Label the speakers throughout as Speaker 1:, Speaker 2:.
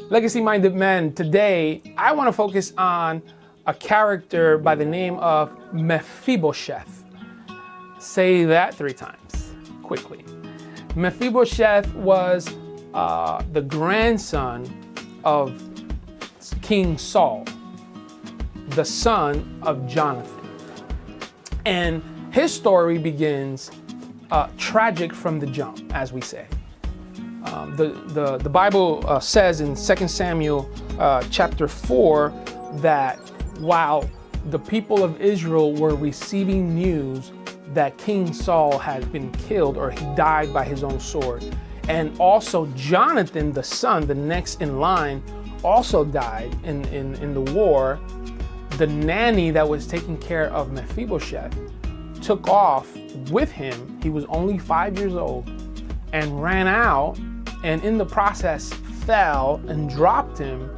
Speaker 1: Legacy-minded men, today I want to focus on a character by the name of Mephibosheth. Say that 3 times, quickly. Mephibosheth was the grandson of King Saul, the son of Jonathan. And his story begins tragic from the jump, as we say. The Bible says in 2 Samuel chapter 4 that while the people of Israel were receiving news that King Saul had been killed or he died by his own sword, and also Jonathan, the son, the next in line, also died in the war, the nanny that was taking care of Mephibosheth took off with him. He was only 5 years old and ran out, and in the process fell and dropped him,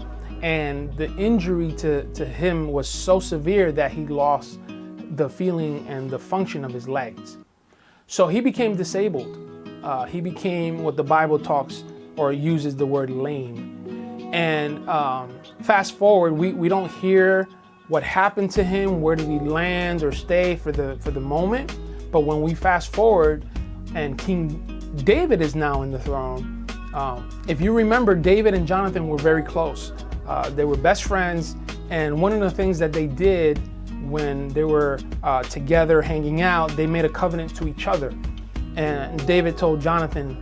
Speaker 1: and the injury to him was so severe that he lost the feeling and the function of his legs. So he became disabled. He became what the Bible talks or uses the word lame. And fast forward, we don't hear what happened to him, where did he land or stay for the moment. But when we fast forward and King David is now in the throne, if you remember, David and Jonathan were very close. They were best friends, and one of the things that they did when they were together hanging out, they made a covenant to each other. And David told Jonathan,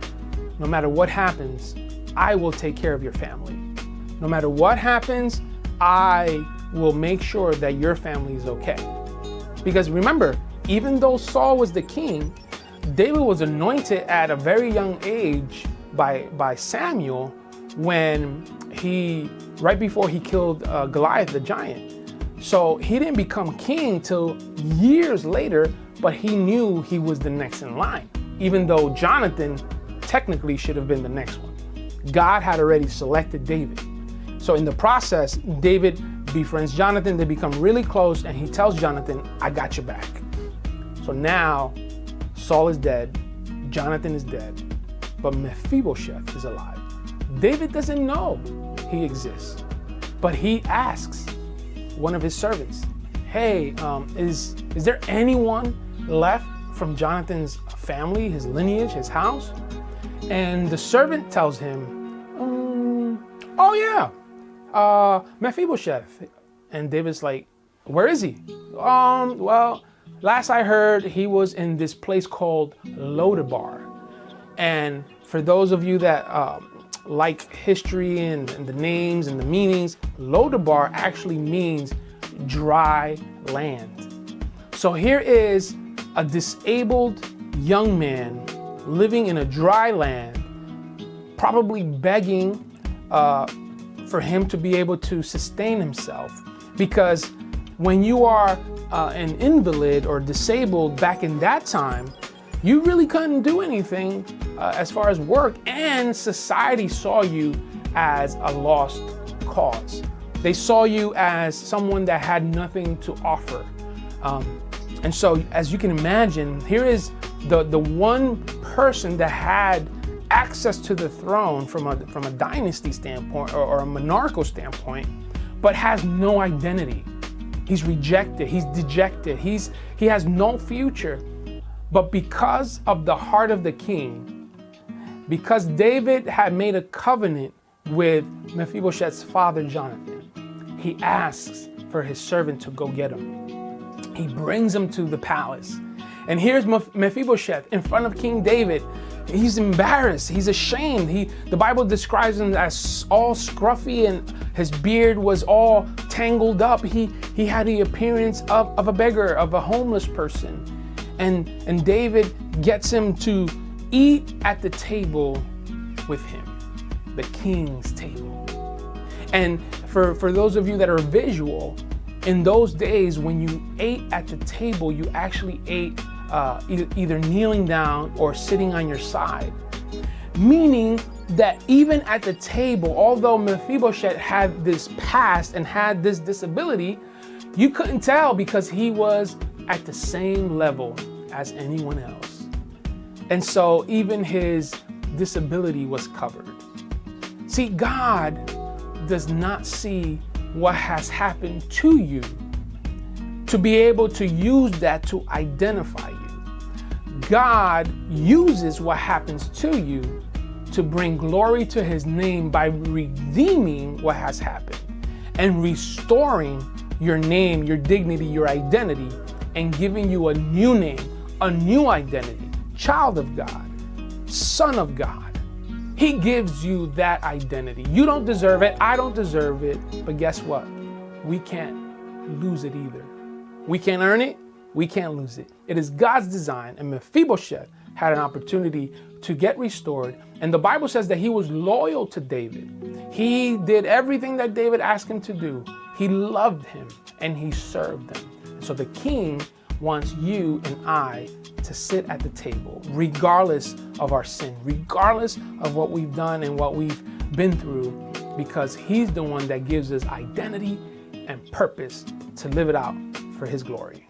Speaker 1: no matter what happens, I will take care of your family. No matter what happens, I will make sure that your family is okay. Because remember, even though Saul was the king, David was anointed at a very young age by Samuel when right before he killed Goliath the giant. So he didn't become king till years later, but he knew he was the next in line, even though Jonathan technically should have been the next one. God had already selected David. So in the process, David befriends Jonathan, they become really close, and he tells Jonathan, I got your back. So now Saul is dead, Jonathan is dead, but Mephibosheth is alive. David doesn't know he exists, but he asks one of his servants, hey, is there anyone left from Jonathan's family, his lineage, his house? And the servant tells him, oh yeah, Mephibosheth. And David's like, where is he? Well, last I heard, he was in this place called Lodabar. And for those of you that like history and the names and the meanings, Lodabar actually means dry land. So here is a disabled young man living in a dry land, probably begging for him to be able to sustain himself. Because when you are an invalid or disabled back in that time, you really couldn't do anything as far as work, and society saw you as a lost cause. They saw you as someone that had nothing to offer. And so, as you can imagine, here is the one person that had access to the throne from a dynasty standpoint or a monarchical standpoint, but has no identity. He's rejected, he's dejected, he has no future. But because of the heart of the king, because David had made a covenant with Mephibosheth's father, Jonathan, he asks for his servant to go get him. He brings him to the palace. And here's Mephibosheth in front of King David. He's embarrassed, he's ashamed. The Bible describes him as all scruffy, and his beard was all tangled up. He had the appearance of a beggar, of a homeless person. And David gets him to eat at the table with him, the king's table. And for those of you that are visual, in those days when you ate at the table, you actually ate either kneeling down or sitting on your side. Meaning that even at the table, although Mephibosheth had this past and had this disability, you couldn't tell because he was at the same level as anyone else. And so even his disability was covered. See, God does not see what has happened to you to be able to use that to identify you. God uses what happens to you to bring glory to his name by redeeming what has happened and restoring your name, your dignity, your identity, and giving you a new name, a new identity, child of God, son of God. He gives you that identity. You don't deserve it. I don't deserve it. But guess what? We can't lose it either. We can't earn it. We can't lose it. It is God's design. And Mephibosheth had an opportunity to get restored. And the Bible says that he was loyal to David. He did everything that David asked him to do. He loved him and he served him. And so the king wants you and I to sit at the table, regardless of our sin, regardless of what we've done and what we've been through, because he's the one that gives us identity and purpose to live it out for his glory.